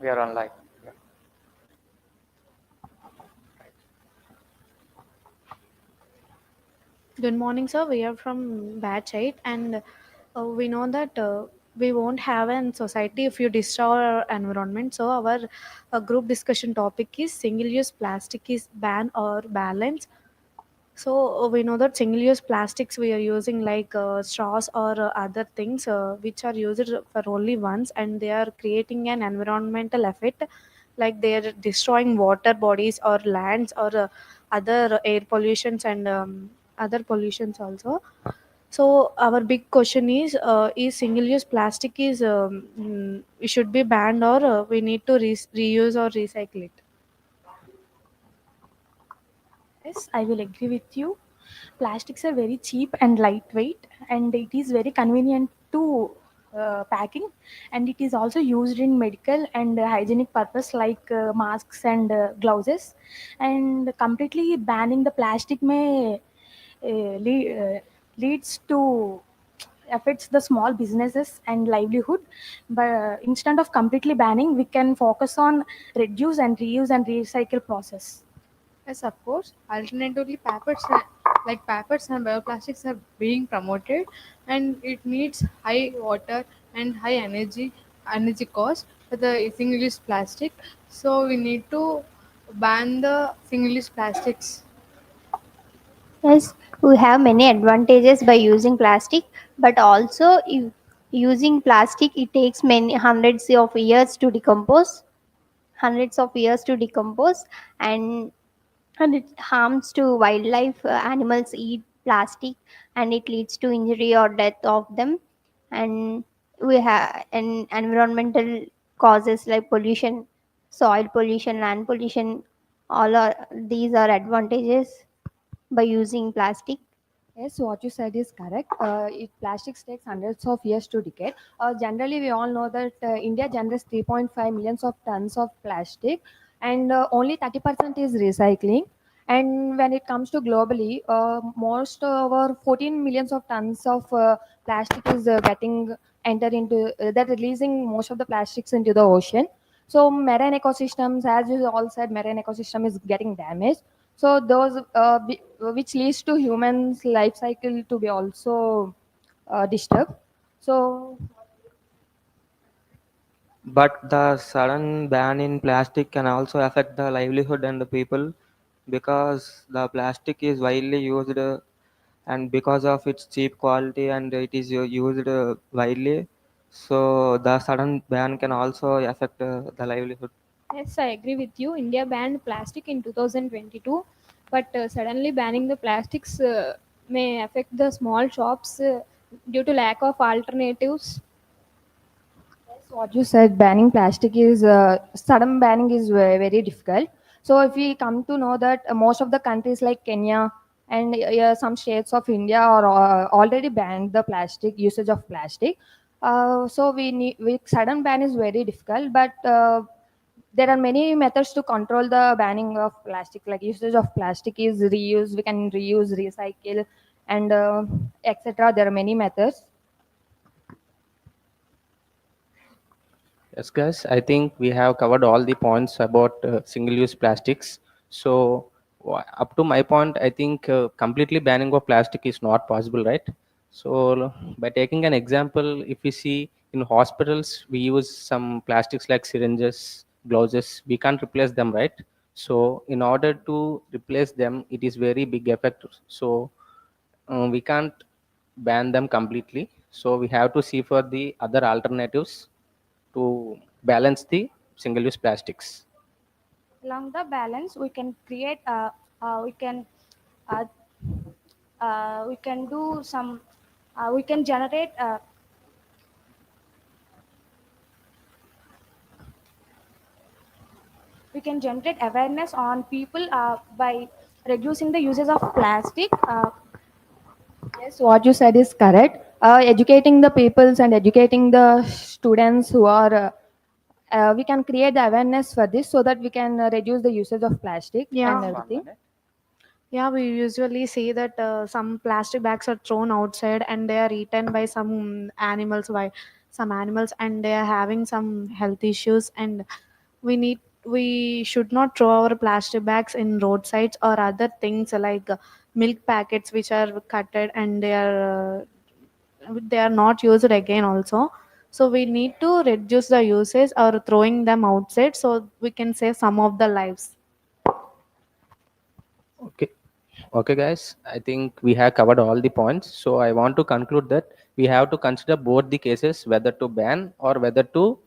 We are on live. Yeah. Good morning, sir. We are from batch 8, and we know that we won't have an society if you destroy our environment. So, our group discussion topic is single use plastic is ban or balance. So, we know that single use plastics we are using like straws or other things which are used for only once, and they are creating an environmental effect, like they are destroying water bodies or lands or other air pollutions and other pollutions also. So our big question is single use plastic it should be banned, or we need to reuse or recycle it? Yes, I will agree with you. Plastics are very cheap and lightweight, and it is very convenient to packing. And it is also used in medical and hygienic purpose like masks and gloves. And completely banning the plastic may leads to affects the small businesses and livelihood. But instead of completely banning, we can focus on reduce and reuse and recycle process. Yes, of course. Alternatively, like papers and bioplastics are being promoted, and it needs high water and high energy cost for the single-use plastic. So we need to ban the single-use plastics. Yes, we have many advantages by using plastic, but also if using plastic, it takes many hundreds of years to decompose, and and it harms to wildlife. Animals eat plastic, and it leads to injury or death of them. And we have an environmental causes like pollution, soil pollution, land pollution. All are these are advantages by using plastic. Yes, what you said is correct. Plastics takes hundreds of years to decay. Generally, we all know that India generates 3.5 millions of tons of plastic, and only 30% is recycling. And when it comes to globally, most over 14 millions of tons of plastic is getting enter into. They're releasing most of the plastics into the ocean. So marine ecosystems, as you all said, marine ecosystem is getting damaged. So those which leads to humans life cycle to be also disturbed. So But the sudden ban in plastic can also affect the livelihood and the people, because the plastic is widely used, and because of its cheap quality and it is used widely. So the sudden ban can also affect the livelihood. Yes, I agree with you. India banned plastic in 2022, but suddenly banning the plastics may affect the small shops due to lack of alternatives. yes, what you said, banning plastic is sudden banning is very difficult. So if we come to know that most of the countries like Kenya and some states of India are already banned the plastic usage of plastic. So sudden ban is very difficult, but there are many methods to control the banning of plastic. Like usage of plastic is reuse. We can reuse, recycle, and etc. There are many methods. Yes, guys, I think we have covered all the points about single-use plastics. So, up to my point, I think completely banning of plastic is not possible, right? So, by taking an example, if we see in hospitals, we use some plastics like syringes, gloves. We can't replace them, right? So, in order to replace them, it is very big effect. So, we can't ban them completely. So, we have to see for the other alternatives to balance the single-use plastics. Along the balance, we can create uh, we can do some we can generate we can generate awareness on people by reducing the uses of plastic. Yes, what you said is correct. Educating the peoples and educating the students who are, we can create the awareness for this so that we can reduce the usage of plastic and Yeah. Just 1 everything. minute. Yeah, we usually see that some plastic bags are thrown outside and they are eaten by some animals, and they are having some health issues. And We should not throw our plastic bags in roadsides or other things like milk packets which are cutted and they are not used again also. So we need to reduce the usage or throwing them outside so we can save some of the lives. Okay. Okay, guys. I think we have covered all the points. So I want to conclude that we have to consider both the cases, whether to ban or whether to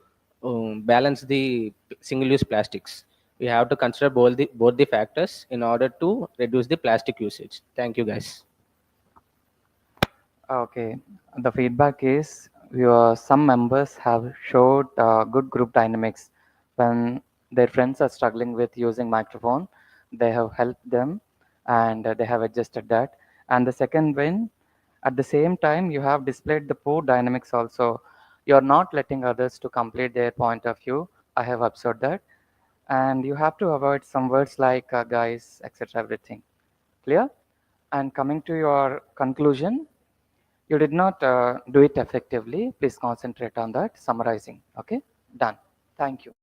balance the single-use plastics. We have to consider both the factors in order to reduce the plastic usage. Thank you, guys. Okay, the feedback is some members have showed good group dynamics when their friends are struggling with using microphone. They have helped them and they have adjusted that. And the second win, at the same time, you have displayed the poor dynamics also. You're not letting others to complete their point of view. I have observed that. And you have to avoid some words like guys, etc. Everything. Clear? And coming to your conclusion, you did not do it effectively. Please concentrate on that. Summarizing. Okay, done. Thank you.